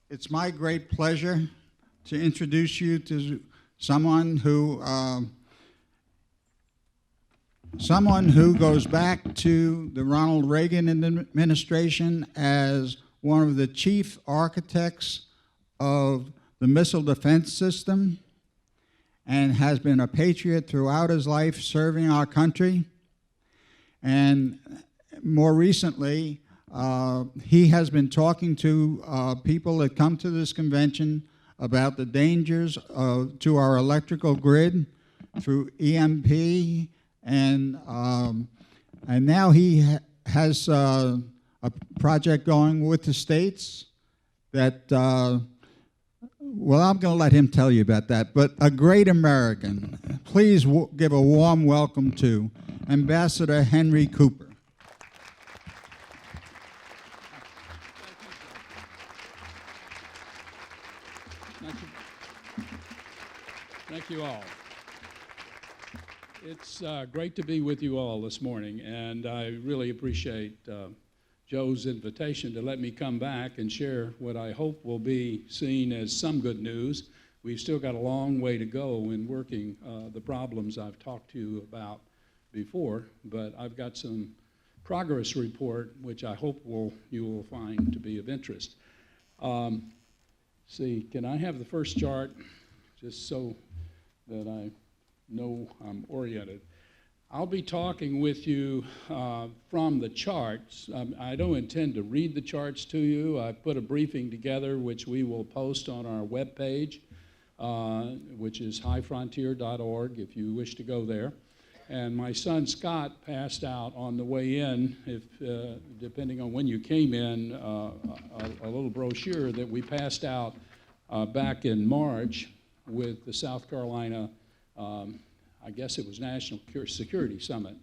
It's my great pleasure to introduce you to someone who goes back to the Ronald Reagan administration as one of the chief architects of the missile defense system and has been a patriot throughout his life serving our country. And more recently, he has been talking to people that come to this convention about the dangers to our electrical grid through EMP, and now he has a project going with the states that, well, I'm going to let him tell you about that, but a great American. Please give a warm welcome to Ambassador Henry Cooper. Thank you all. It's great to be with you all this morning, and I really appreciate Joe's invitation to let me come back and share what I hope will be seen as some good news. We've still got a long way to go in working the problems I've talked to you about before, but I've got some progress report which I hope you will find to be of interest. See, can I have the first chart just so that I know I'm oriented? I'll be talking with you from the charts. I don't intend to read the charts to you. I put a briefing together which we will post on our webpage, which is highfrontier.org if you wish to go there. And my son Scott passed out on the way in, depending on when you came in, a little brochure that we passed out back in March with the South Carolina, I guess it was National Security Summit.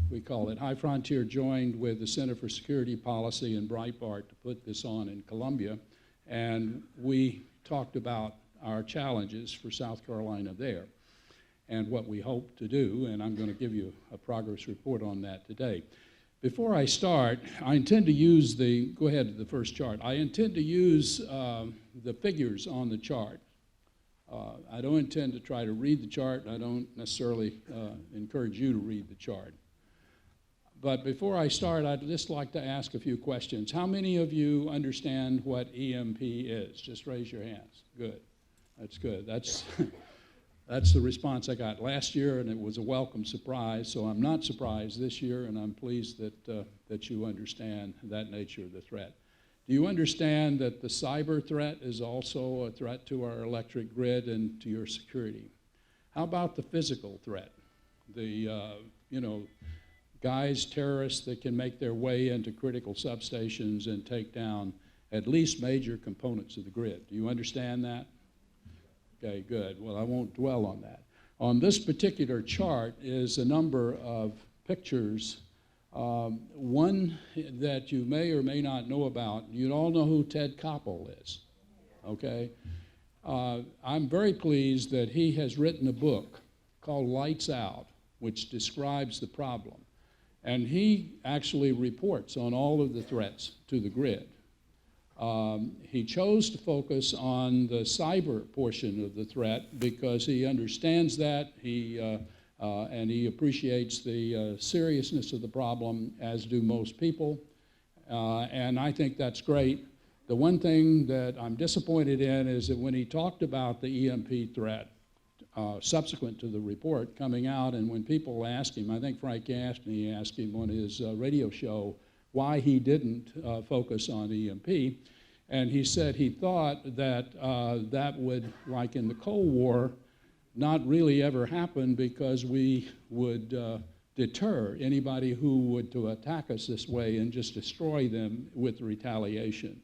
We call it. High Frontier joined with the Center for Security Policy and Breitbart to put this on in Columbia, and we talked about our challenges for South Carolina there and what we hope to do, and I'm going to give you a progress report on that today. Before I start, I intend to use go ahead to the first chart. I intend to use the figures on the chart. I don't intend to try to read the chart, and I don't necessarily encourage you to read the chart. But before I start, I'd just like to ask a few questions. How many of you understand what EMP is? Just raise your hands. Good. That's good. That's the response I got last year, and it was a welcome surprise, so I'm not surprised this year, and I'm pleased that you understand that nature of the threat. Do you understand that the cyber threat is also a threat to our electric grid and to your security? How about the physical threat? The, guys, terrorists that can make their way into critical substations and take down at least major components of the grid. Do you understand that? Okay, good. Well, I won't dwell on that. On this particular chart is a number of pictures. One that you may or may not know about. You all know who Ted Koppel is, okay? I'm very pleased that he has written a book called Lights Out, which describes the problem. And he actually reports on all of the threats to the grid. He chose to focus on the cyber portion of the threat because he understands that, and he appreciates the seriousness of the problem, as do most people, and I think that's great. The one thing that I'm disappointed in is that when he talked about the EMP threat, subsequent to the report coming out, and when people asked him, I think Frank Gaffney asked him on his radio show why he didn't focus on EMP, and he said he thought that that would, like in the Cold War, not really ever happen because we would deter anybody who would to attack us this way and just destroy them with retaliation.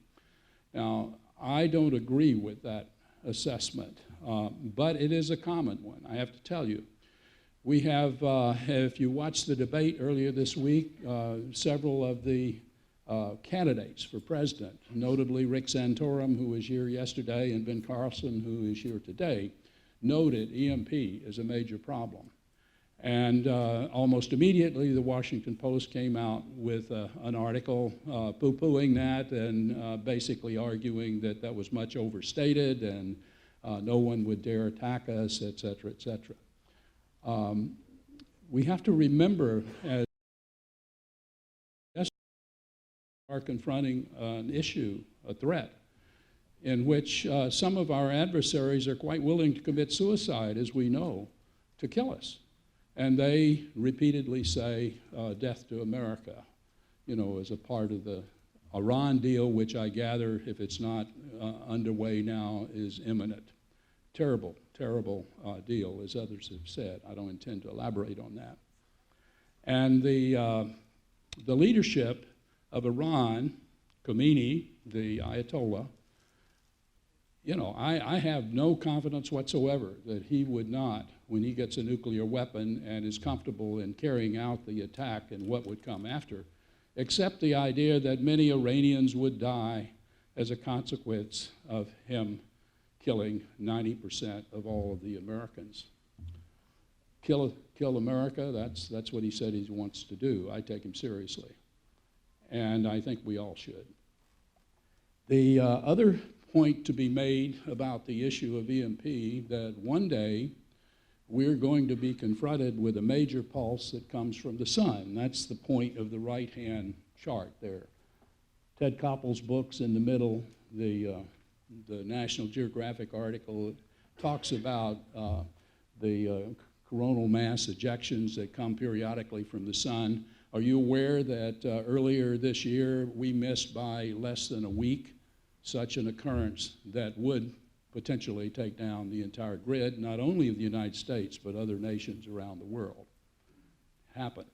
Now, I don't agree with that assessment, but it is a common one, I have to tell you. We have, if you watched the debate earlier this week, several of the candidates for president, notably Rick Santorum, who was here yesterday, and Ben Carlson, who is here today, noted EMP as a major problem. And almost immediately, the Washington Post came out with an article poo-pooing that and basically arguing that that was much overstated and no one would dare attack us, et cetera, et cetera. We have to remember, as are confronting an issue, a threat, in which some of our adversaries are quite willing to commit suicide, as we know, to kill us. And they repeatedly say, death to America, you know, as a part of the Iran deal, which I gather, if it's not underway now, is imminent. Terrible, terrible deal, as others have said. I don't intend to elaborate on that. And the leadership of Iran, Khomeini, the Ayatollah, you know, I have no confidence whatsoever that he would not, when he gets a nuclear weapon and is comfortable in carrying out the attack and what would come after, accept the idea that many Iranians would die as a consequence of him killing 90% of all of the Americans. Kill America, that's what he said he wants to do. I take him seriously. And I think we all should. The other point to be made about the issue of EMP, that one day we're going to be confronted with a major pulse that comes from the sun. That's the point of the right-hand chart there. Ted Koppel's book's in the middle. The National Geographic article talks about the coronal mass ejections that come periodically from the sun. Are you aware that earlier this year we missed by less than a week such an occurrence that would potentially take down the entire grid, not only of the United States, but other nations around the world? Happened.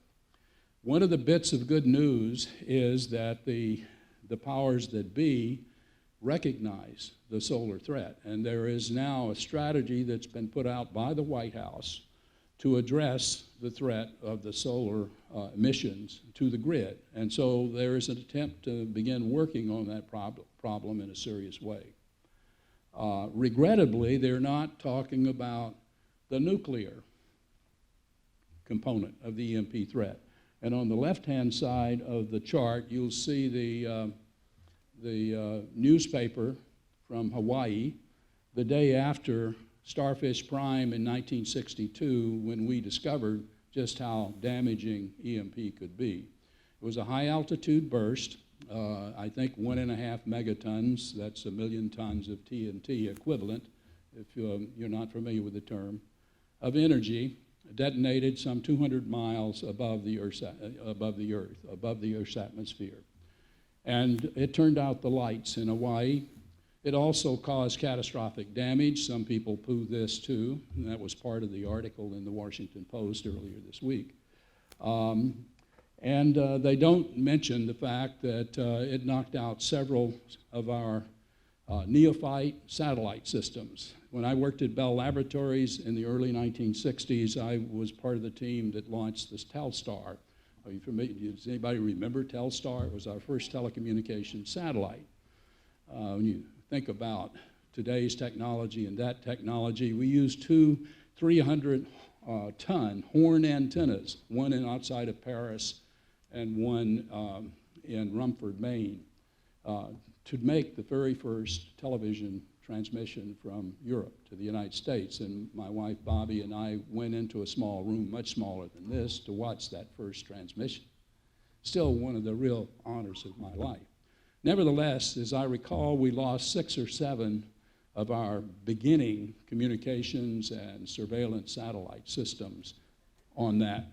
One of the bits of good news is that the powers that be recognize the solar threat, and there is now a strategy that's been put out by the White House to address the threat of the solar emissions to the grid. And so there is an attempt to begin working on that problem in a serious way. Regrettably, they're not talking about the nuclear component of the EMP threat. And on the left-hand side of the chart, you'll see the newspaper from Hawaii the day after Starfish Prime in 1962, when we discovered just how damaging EMP could be. It was a high-altitude burst, I think 1.5 megatons, that's 1 million tons of TNT equivalent, if you're not familiar with the term, of energy, detonated some 200 miles above the Earth's atmosphere. And it turned out the lights in Hawaii. It also caused catastrophic damage. Some people poo this too, and that was part of the article in the Washington Post earlier this week. They don't mention the fact that it knocked out several of our neophyte satellite systems. When I worked at Bell Laboratories in the early 1960s, I was part of the team that launched this Telstar. Are you familiar? Does anybody remember Telstar? It was our first telecommunications satellite. When you think about today's technology and that technology, we used two 300-ton horn antennas, one outside of Paris and one in Rumford, Maine, to make the very first television transmission from Europe to the United States. And my wife Bobby and I went into a small room, much smaller than this, to watch that first transmission. Still one of the real honors of my life. Nevertheless, as I recall, we lost 6 or 7 of our beginning communications and surveillance satellite systems on that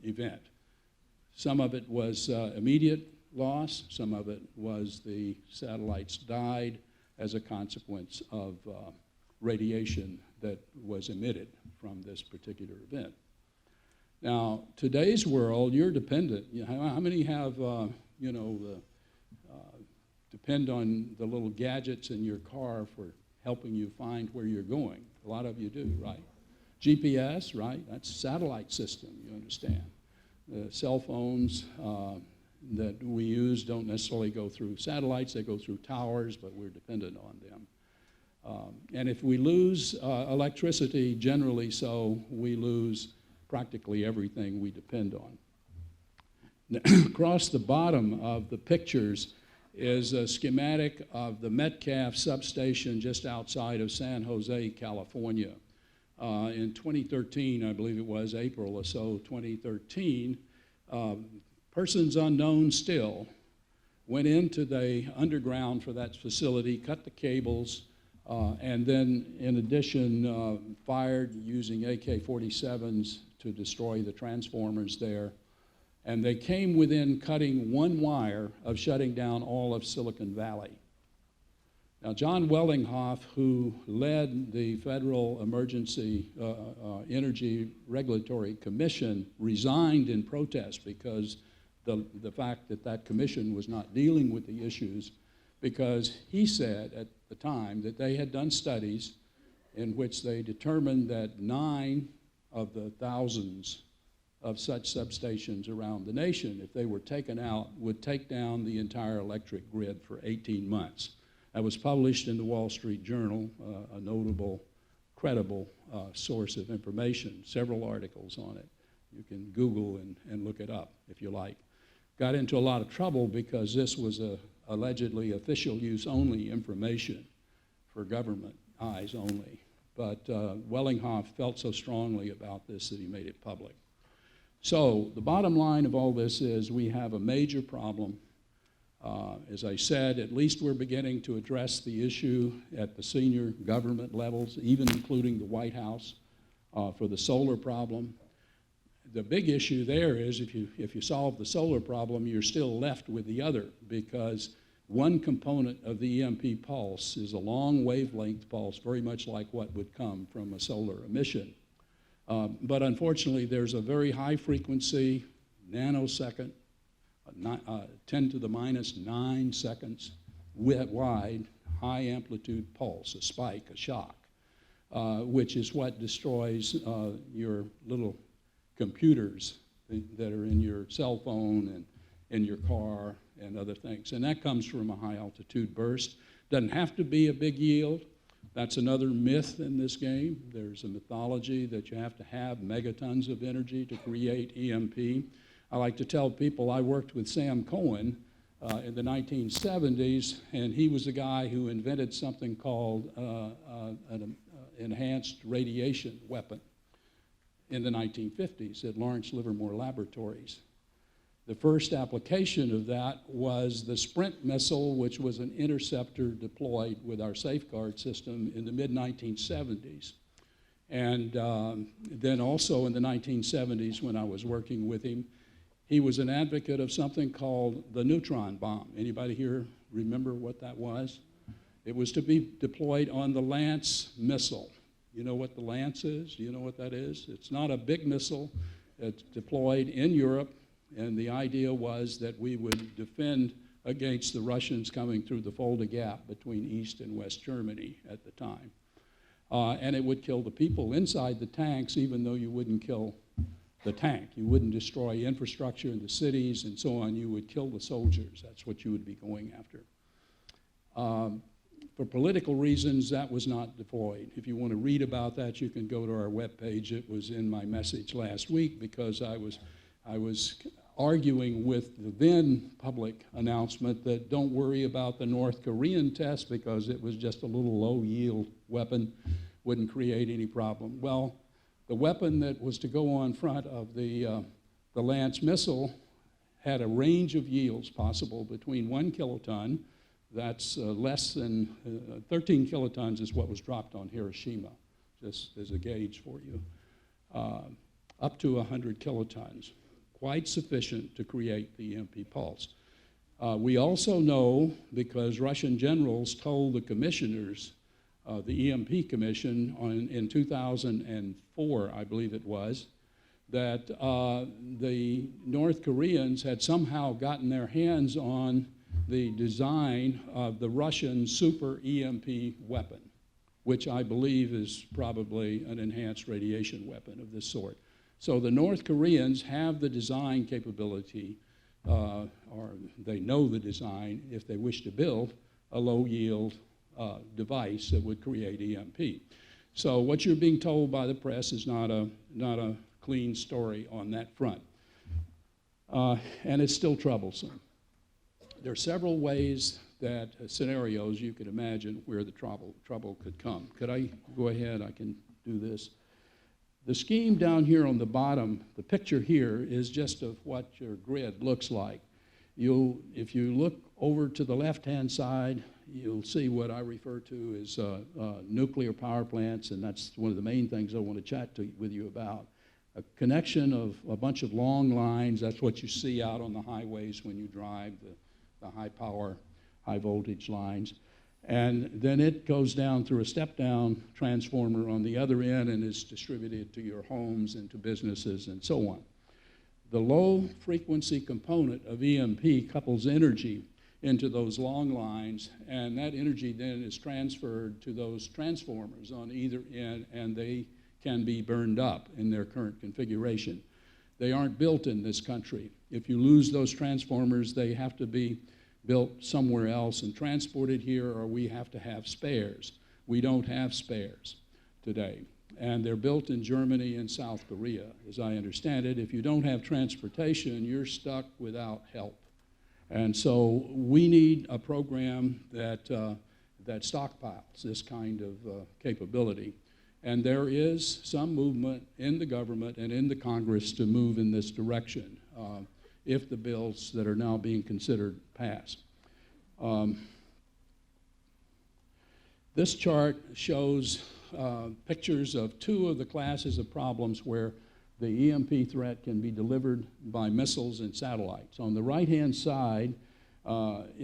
event. Some of it was immediate loss, some of it was the satellites died as a consequence of radiation that was emitted from this particular event. Now, today's world, you're dependent. How many have, depend on the little gadgets in your car for helping you find where you're going? A lot of you do, right? GPS, right? That's a satellite system, you understand. The cell phones that we use don't necessarily go through satellites, they go through towers, but we're dependent on them. And if we lose electricity, generally so, we lose practically everything we depend on. Across the bottom of the pictures is a schematic of the Metcalf substation just outside of San Jose, California. In 2013, I believe it was, April or so, 2013, persons unknown still went into the underground for that facility, cut the cables, and then, in addition, fired using AK-47s to destroy the transformers there. And they came within cutting one wire of shutting down all of Silicon Valley. Now, John Wellinghoff, who led the Federal Emergency Energy Regulatory Commission, resigned in protest because the fact that that commission was not dealing with the issues, because he said at the time that they had done studies in which they determined that 9 of the thousands of such substations around the nation, if they were taken out, would take down the entire electric grid for 18 months. That was published in the Wall Street Journal, a notable, credible source of information, several articles on it. You can Google and look it up if you like. Got into a lot of trouble because this was allegedly official use only information for government eyes only. But Wellinghoff felt so strongly about this that he made it public. So the bottom line of all this is we have a major problem. As I said, at least we're beginning to address the issue at the senior government levels, even including the White House, for the solar problem. The big issue there is if you solve the solar problem, you're still left with the other, because one component of the EMP pulse is a long wavelength pulse, very much like what would come from a solar emission. But unfortunately, there's a very high frequency, nanosecond, 10 to the minus 9 seconds wide, high amplitude pulse, a spike, a shock, which is what destroys your little computers that are in your cell phone and in your car and other things. And that comes from a high altitude burst. Doesn't have to be a big yield. That's another myth in this game. There's a mythology that you have to have megatons of energy to create EMP. I like to tell people I worked with Sam Cohen in the 1970s, and he was the guy who invented something called an enhanced radiation weapon in the 1950s at Lawrence Livermore Laboratories. The first application of that was the Sprint missile, which was an interceptor deployed with our safeguard system in the mid-1970s. And then also in the 1970s, when I was working with him, he was an advocate of something called the neutron bomb. Anybody here remember what that was? It was to be deployed on the Lance missile. You know what the Lance is? Do you know what that is? It's not a big missile. It's deployed in Europe, and the idea was that we would defend against the Russians coming through the Fulda Gap between East and West Germany at the time. And it would kill the people inside the tanks, even though you wouldn't kill the tank. You wouldn't destroy infrastructure in the cities and so on. You would kill the soldiers. That's what you would be going after. For political reasons, that was not deployed. If you want to read about that, you can go to our webpage. It was in my message last week because I was arguing with the then public announcement that don't worry about the North Korean test because it was just a little low-yield weapon, wouldn't create any problem. Well, the weapon that was to go on front of the Lance missile had a range of yields possible between 1 kiloton, that's less than 13 kilotons is what was dropped on Hiroshima, just as a gauge for you, up to 100 kilotons, quite sufficient to create the EMP pulse. We also know, because Russian generals told the commissioners, the EMP Commission in 2004, I believe it was, that the North Koreans had somehow gotten their hands on the design of the Russian super EMP weapon, which I believe is probably an enhanced radiation weapon of this sort. So the North Koreans have the design capability, or they know the design, if they wish to build a low-yield device that would create EMP. So what you're being told by the press is not a clean story on that front. And it's still troublesome. There are several ways that scenarios you could imagine where the trouble could come. Could I go ahead? I can do this. The scheme down here on the bottom, the picture here is just of what your grid looks like. If you look over to the left-hand side, you'll see what I refer to as nuclear power plants, and that's one of the main things I want to chat with you about. A connection of a bunch of long lines, that's what you see out on the highways when you drive, the high power, high voltage lines. And then it goes down through a step-down transformer on the other end and is distributed to your homes and to businesses and so on. The low-frequency component of EMP couples energy into those long lines, and that energy then is transferred to those transformers on either end, and they can be burned up in their current configuration. They aren't built in this country. If you lose those transformers, they have to be built somewhere else and transported here, or we have to have spares. We don't have spares today. And they're built in Germany and South Korea, as I understand it. If you don't have transportation, you're stuck without help. And so we need a program that stockpiles this kind of capability. And there is some movement in the government and in the Congress to move in this direction if the bills that are now being considered pass. This chart shows pictures of two of the classes of problems where the EMP threat can be delivered by missiles and satellites. On the right-hand side with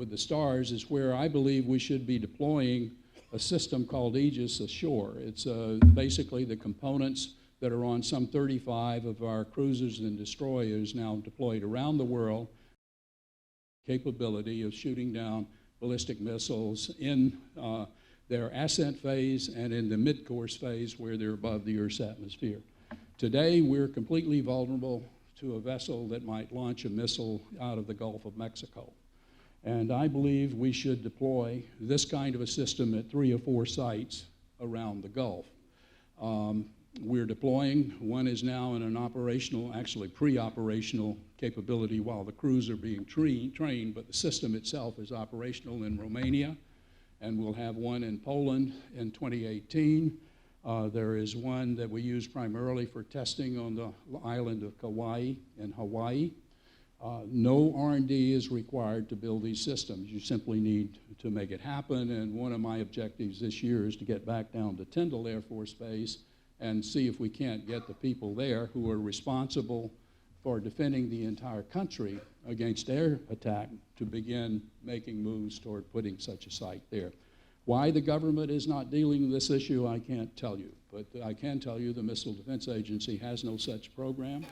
the stars is where I believe we should be deploying a system called Aegis ashore. It's basically the components that are on some 35 of our cruisers and destroyers now deployed around the world, capability of shooting down ballistic missiles in their ascent phase and in the mid-course phase where they're above the Earth's atmosphere. Today, we're completely vulnerable to a vessel that might launch a missile out of the Gulf of Mexico. And I believe we should deploy this kind of a system at 3 or 4 sites around the Gulf. We're deploying, one is now in an operational, actually pre-operational capability while the crews are being trained, but the system itself is operational in Romania, and we'll have one in Poland in 2018. There is one that we use primarily for testing on the island of Kauai in Hawaii. No R&D is required to build these systems. You simply need to make it happen, and one of my objectives this year is to get back down to Tyndall Air Force Base and see if we can't get the people there who are responsible for defending the entire country against air attack to begin making moves toward putting such a site there. Why the government is not dealing with this issue, I can't tell you, but I can tell you the Missile Defense Agency has no such program.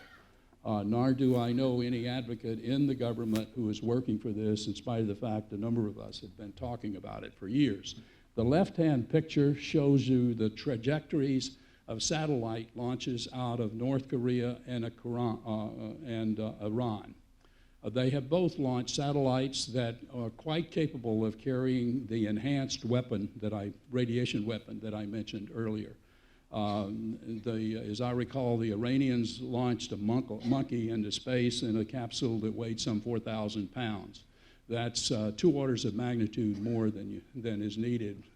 Nor do I know any advocate in the government who is working for this, in spite of the fact a number of us have been talking about it for years. The left-hand picture shows you the trajectories of satellite launches out of North Korea and Iran. They have both launched satellites that are quite capable of carrying the enhanced weapon radiation weapon that I mentioned earlier. As I recall, the Iranians launched a monkey into space in a capsule that weighed some 4,000 pounds. That's 2 orders of magnitude more than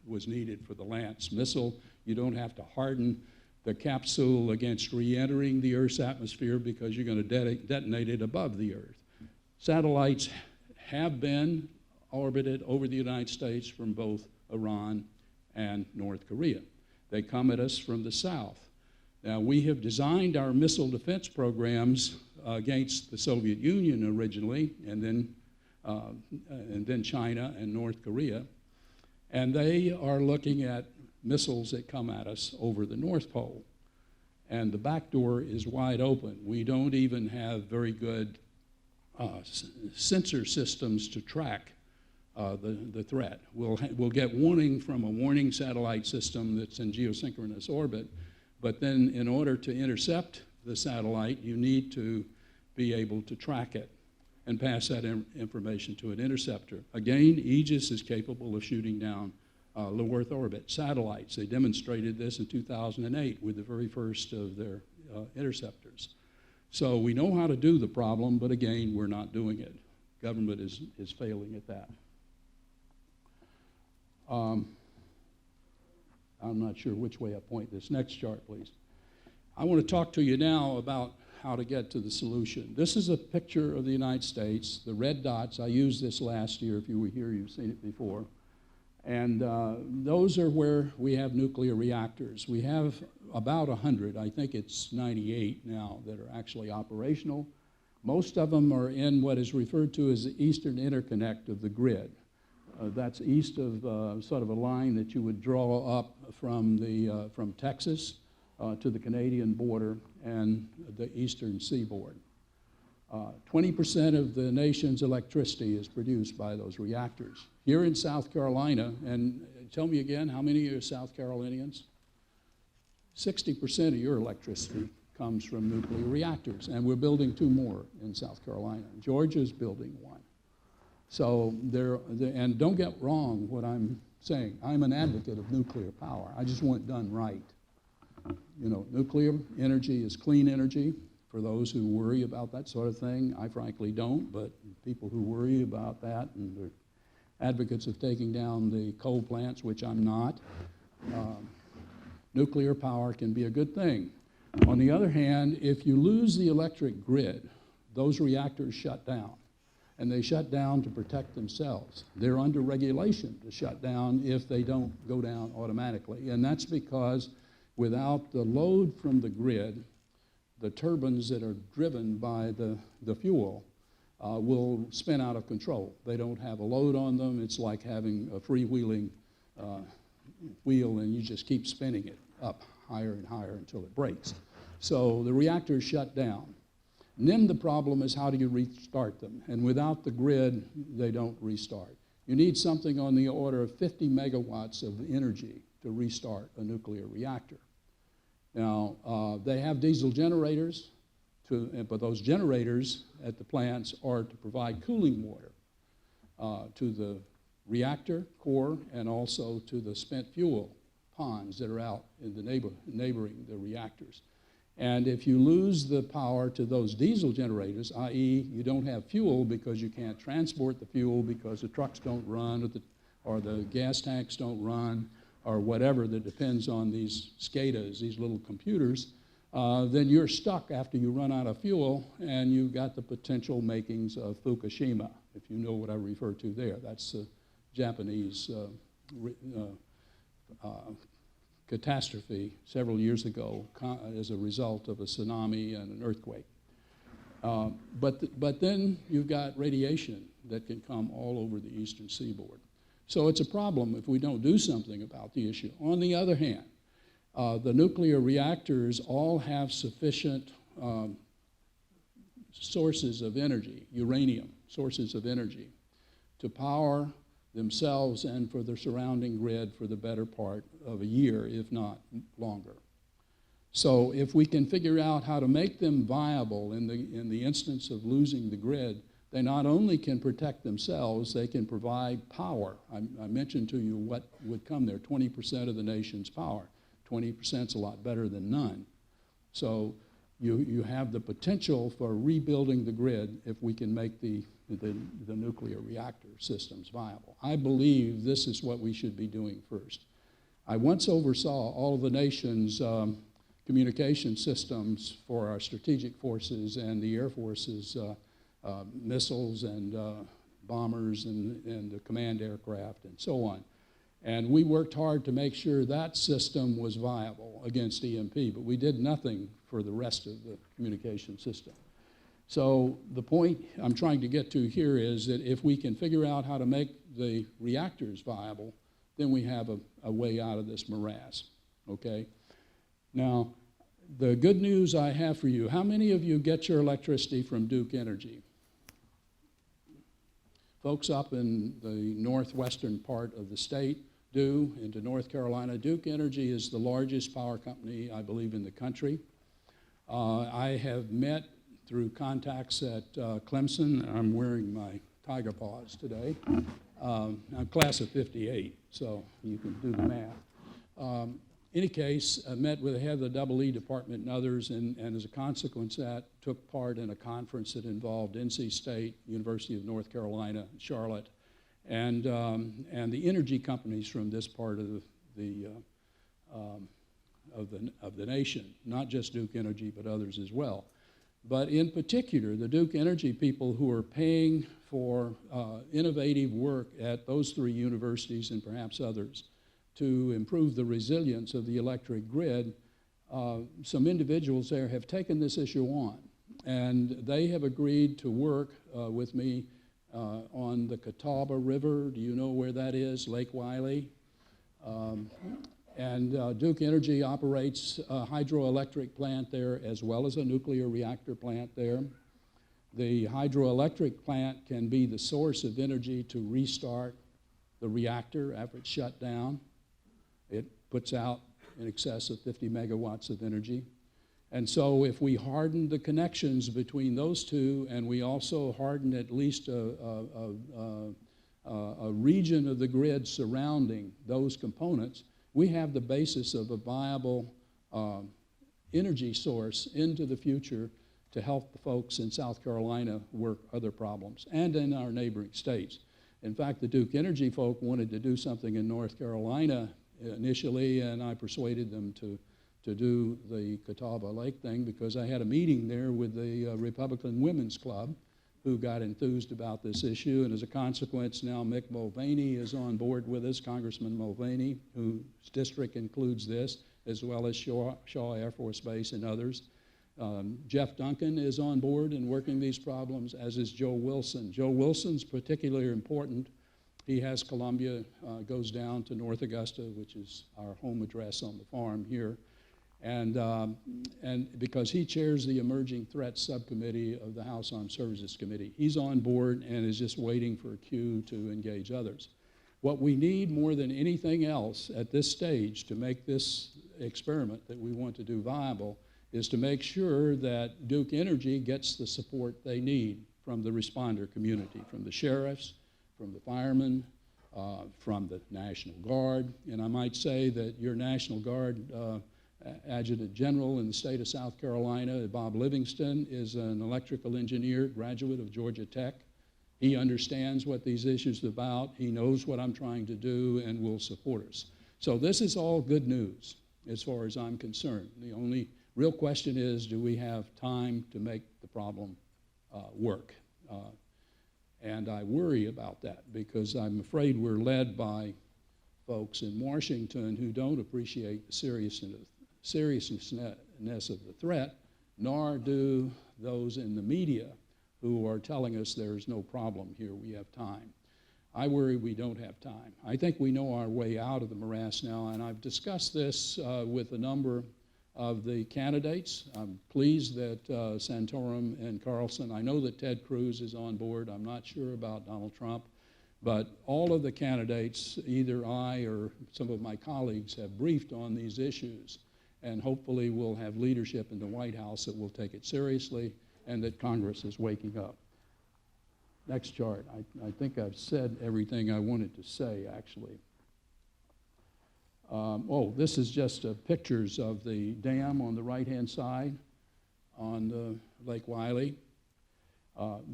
was needed for the Lance missile. You don't have to harden the capsule against re-entering the Earth's atmosphere because you're going to detonate it above the Earth. Satellites have been orbited over the United States from both Iran and North Korea. They come at us from the south. Now, we have designed our missile defense programs against the Soviet Union originally, and then China and North Korea. And they are looking at missiles that come at us over the North Pole. And the back door is wide open. We don't even have very good sensor systems to track the threat. We'll get warning from a warning satellite system that's in geosynchronous orbit, but then in order to intercept the satellite, you need to be able to track it and pass that information to an interceptor. Again, Aegis is capable of shooting down low Earth orbit satellites. They demonstrated this in 2008 with the very first of their interceptors. So we know how to do the problem, but again, we're not doing it. Government is failing at that. I'm not sure which way I point this. Next chart, please. I want to talk to you now about how to get to the solution. This is a picture of the United States. The red dots, I used this last year. If you were here, you've seen it before. And those are where we have nuclear reactors. We have about 100, I think it's 98 now, that are actually operational. Most of them are in what is referred to as the eastern interconnect of the grid. That's east of sort of a line that you would draw up from Texas to the Canadian border and the eastern seaboard. 20% of the nation's electricity is produced by those reactors. Here in South Carolina, and tell me again, how many of you are South Carolinians? 60% of your electricity comes from nuclear reactors, and we're building 2 more in South Carolina. Georgia's building 1. So and don't get wrong what I'm saying. I'm an advocate of nuclear power. I just want it done right. You know, nuclear energy is clean energy. For those who worry about that sort of thing, I frankly don't, but people who worry about that and they're advocates of taking down the coal plants, which I'm not, nuclear power can be a good thing. On the other hand, if you lose the electric grid, those reactors shut down. And they shut down to protect themselves. They're under regulation to shut down if they don't go down automatically. And that's because without the load from the grid, the turbines that are driven by the fuel will spin out of control. They don't have a load on them. It's like having a freewheeling wheel and you just keep spinning it up higher and higher until it breaks. So the reactors shut down. And then the problem is how do you restart them? And without the grid, they don't restart. You need something on the order of 50 megawatts of energy to restart a nuclear reactor. Now, they have diesel generators, but those generators at the plants are to provide cooling water to the reactor core and also to the spent fuel ponds that are out in the neighboring the reactors. And if you lose the power to those diesel generators, i.e. you don't have fuel because you can't transport the fuel because the trucks don't run or the gas tanks don't run or whatever that depends on these SCADAs, these little computers, then you're stuck after you run out of fuel and you've got the potential makings of Fukushima, if you know what I refer to there. That's a Japanese catastrophe several years ago as a result of a tsunami and an earthquake. But then you've got radiation that can come all over the eastern seaboard. So it's a problem if we don't do something about the issue. On the other hand, the nuclear reactors all have sufficient sources of energy, uranium sources of energy, to power themselves and for the surrounding grid for the better part of a year, if not longer. So if we can figure out how to make them viable in the instance of losing the grid, they not only can protect themselves, they can provide power. I mentioned to you what would come there, 20% of the nation's power. 20% is a lot better than none. So you have the potential for rebuilding the grid if we can make the nuclear reactor systems viable. I believe this is what we should be doing first. I once oversaw all of the nation's communication systems for our strategic forces and the Air Force's missiles and bombers and the command aircraft and so on. And we worked hard to make sure that system was viable against EMP, but we did nothing for the rest of the communication system. So the point I'm trying to get to here is that if we can figure out how to make the reactors viable, then we have a way out of this morass, okay? Now, the good news I have for you, how many of you get your electricity from Duke Energy? Folks up in the northwestern part of the state do, into North Carolina. Duke Energy is the largest power company, I believe, in the country. I have met through contacts at Clemson. I'm wearing my tiger paws today. I'm class of 58, so you can do the math. Any case, I met with the head of the Double E department and others, and as a consequence of that, took part in a conference that involved NC State, University of North Carolina, Charlotte, and the energy companies from this part of the nation, not just Duke Energy, but others as well. But in particular, the Duke Energy people who are paying for innovative work at those three universities and perhaps others to improve the resilience of the electric grid, some individuals there have taken this issue on. And they have agreed to work with me on the Catawba River. Do you know where that is? Lake Wylie. And Duke Energy operates a hydroelectric plant there as well as a nuclear reactor plant there. The hydroelectric plant can be the source of energy to restart the reactor after it's shut down. It puts out in excess of 50 megawatts of energy. And so if we harden the connections between those two, and we also harden at least a region of the grid surrounding those components, we have the basis of a viable energy source into the future to help the folks in South Carolina work other problems, and in our neighboring states. In fact, the Duke Energy folk wanted to do something in North Carolina initially, and I persuaded them to do the Catawba Lake thing because I had a meeting there with the Republican Women's Club who got enthused about this issue, and as a consequence, now Mick Mulvaney is on board with us, Congressman Mulvaney, whose district includes this, as well as Shaw Air Force Base and others. Jeff Duncan is on board and working these problems, as is Joe Wilson. Joe Wilson's particularly important. He has Columbia, goes down to North Augusta, which is our home address on the farm here. And because he chairs the Emerging Threats Subcommittee of the House Armed Services Committee. He's on board and is just waiting for a cue to engage others. What we need more than anything else at this stage to make this experiment that we want to do viable is to make sure that Duke Energy gets the support they need from the responder community, from the sheriffs, from the firemen, from the National Guard. And I might say that your National Guard Adjutant General in the state of South Carolina, Bob Livingston, is an electrical engineer, graduate of Georgia Tech. He understands what these issues are about. He knows what I'm trying to do and will support us. So this is all good news as far as I'm concerned. The only real question is, do we have time to make the problem work? And I worry about that because I'm afraid we're led by folks in Washington who don't appreciate the seriousness of the threat, nor do those in the media who are telling us there's no problem here, we have time. I worry we don't have time. I think we know our way out of the morass now, and I've discussed this with a number of the candidates. I'm pleased that Santorum and Carlson, I know that Ted Cruz is on board. I'm not sure about Donald Trump, but all of the candidates, either I or some of my colleagues, have briefed on these issues, and hopefully we'll have leadership in the White House that will take it seriously and that Congress is waking up. Next chart. I think I've said everything I wanted to say, actually. This is just pictures of the dam on the right-hand side on the Lake Wylie.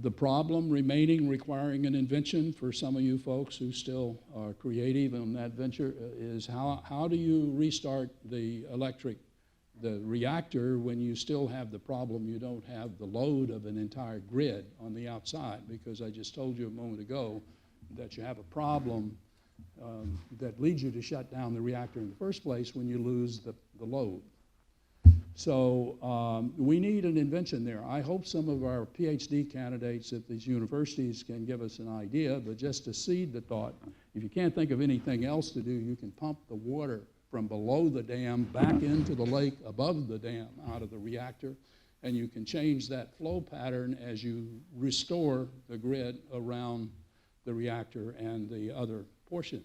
The problem remaining requiring an invention for some of you folks who still are creative on that venture is how do you restart the reactor when you still have the problem you don't have the load of an entire grid on the outside, because I just told you a moment ago that you have a problem that leads you to shut down the reactor in the first place when you lose the load. So we need an invention there. I hope some of our PhD candidates at these universities can give us an idea, but just to seed the thought, if you can't think of anything else to do, you can pump the water from below the dam back into the lake above the dam out of the reactor, and you can change that flow pattern as you restore the grid around the reactor and the other portion.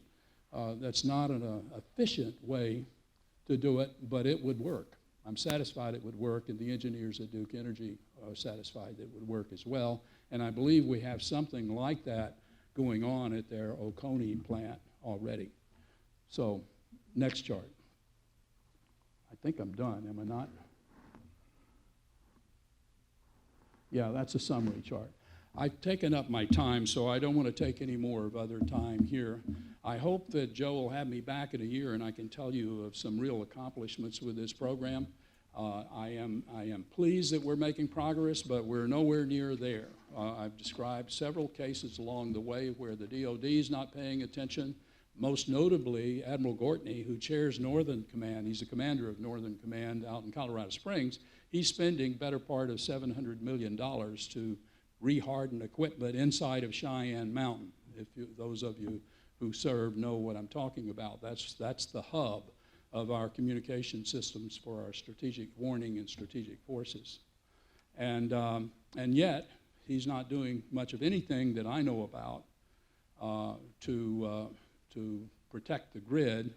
That's not an efficient way to do it, but it would work. I'm satisfied it would work, and the engineers at Duke Energy are satisfied that it would work as well. And I believe we have something like that going on at their Oconee plant already. So, next chart. I think I'm done, am I not? Yeah, that's a summary chart. I've taken up my time, so I don't want to take any more of other time here. I hope that Joe will have me back in a year and I can tell you of some real accomplishments with this program. I am pleased that we're making progress, but we're nowhere near there. I've described several cases along the way where the DoD is not paying attention. Most notably, Admiral Gortney, who chairs Northern Command, he's the commander of Northern Command out in Colorado Springs, he's spending better part of $700 million to re-harden equipment inside of Cheyenne Mountain. If those of you who serve know what I'm talking about, that's the hub of our communication systems for our strategic warning and strategic forces. And yet, he's not doing much of anything that I know about to protect the grid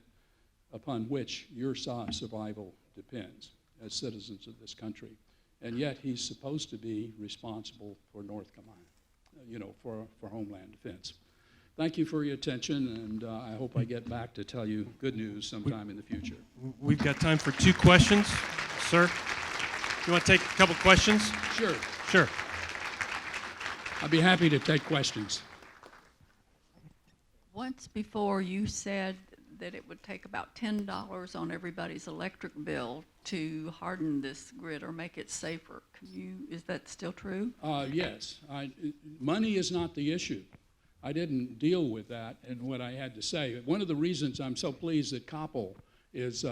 upon which your survival depends as citizens of this country. And yet he's supposed to be responsible for North Carolina, for Homeland Defense. Thank you for your attention, and I hope I get back to tell you good news sometime in the future. We've got time for 2 questions. Sir, you want to take a couple questions? Sure. Sure. I'd be happy to take questions. Once before, you said that it would take about $10 on everybody's electric bill to harden this grid or make it safer. Is that still true? Yes. Money is not the issue. I didn't deal with that in what I had to say. One of the reasons I'm so pleased that Koppel is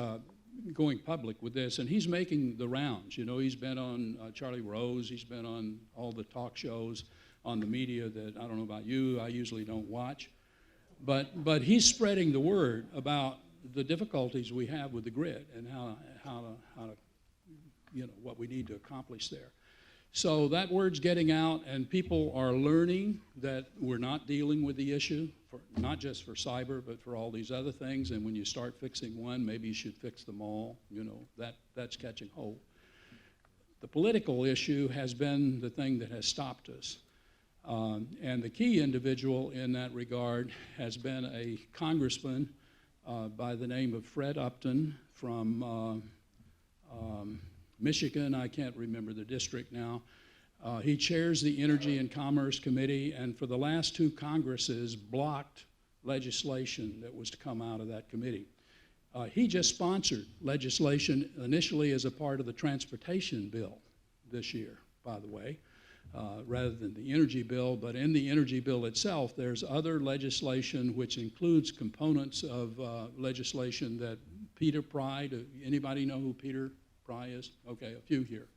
going public with this, and he's making the rounds. You know, he's been on Charlie Rose, he's been on all the talk shows on the media that, I don't know about you, I usually don't watch. But he's spreading the word about the difficulties we have with the grid and how to what we need to accomplish there. So that word's getting out, and people are learning that we're not dealing with the issue, not just for cyber, but for all these other things. And when you start fixing one, maybe you should fix them all. That's catching hold. The political issue has been the thing that has stopped us. And the key individual in that regard has been a congressman by the name of Fred Upton from Michigan. I can't remember the district now. He chairs the Energy and Commerce Committee, and for the last 2 Congresses blocked legislation that was to come out of that committee. He just sponsored legislation initially as a part of the transportation bill this year, by the way. Rather than the energy bill, but in the energy bill itself, there's other legislation which includes components of legislation that Peter Pry, anybody know who Peter Pry is? Okay, a few here.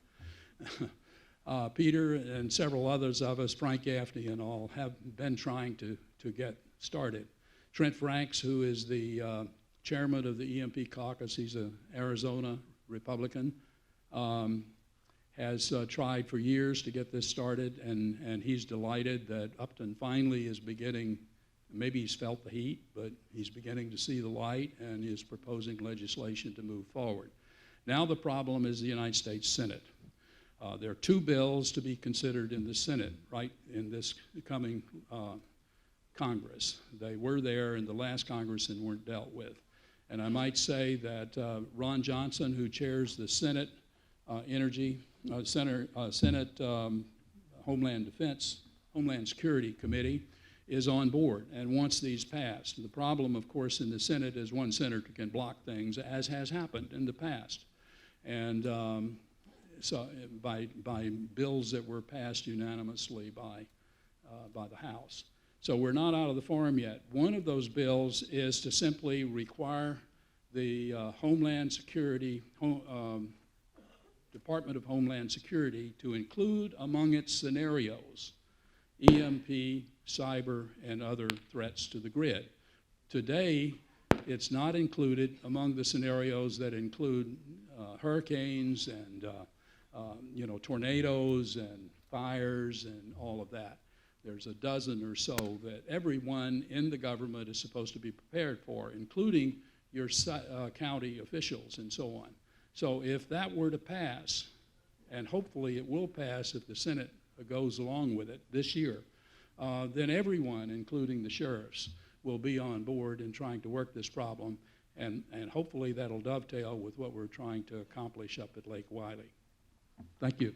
Peter and several others of us, Frank Gaffney and all, have been trying to get started. Trent Franks, who is the chairman of the EMP caucus, he's an Arizona Republican, has tried for years to get this started, and he's delighted that Upton finally is beginning, maybe he's felt the heat, but he's beginning to see the light and is proposing legislation to move forward. Now the problem is the United States Senate. There are 2 bills to be considered in the Senate, right, in this coming Congress. They were there in the last Congress and weren't dealt with. And I might say that Ron Johnson, who chairs the Senate Senate Homeland Security Committee, is on board and wants these passed. The problem, of course, in the Senate is one senator can block things, as has happened in the past. And so by bills that were passed unanimously by the House. So we're not out of the farm yet. One of those bills is to simply require the Department of Homeland Security to include among its scenarios EMP, cyber, and other threats to the grid. Today, it's not included among the scenarios that include hurricanes and tornadoes and fires and all of that. There's a dozen or so that everyone in the government is supposed to be prepared for, including your county officials and so on. So if that were to pass, and hopefully it will pass if the Senate goes along with it this year, then everyone, including the sheriffs, will be on board in trying to work this problem, and hopefully that'll dovetail with what we're trying to accomplish up at Lake Wiley. Thank you.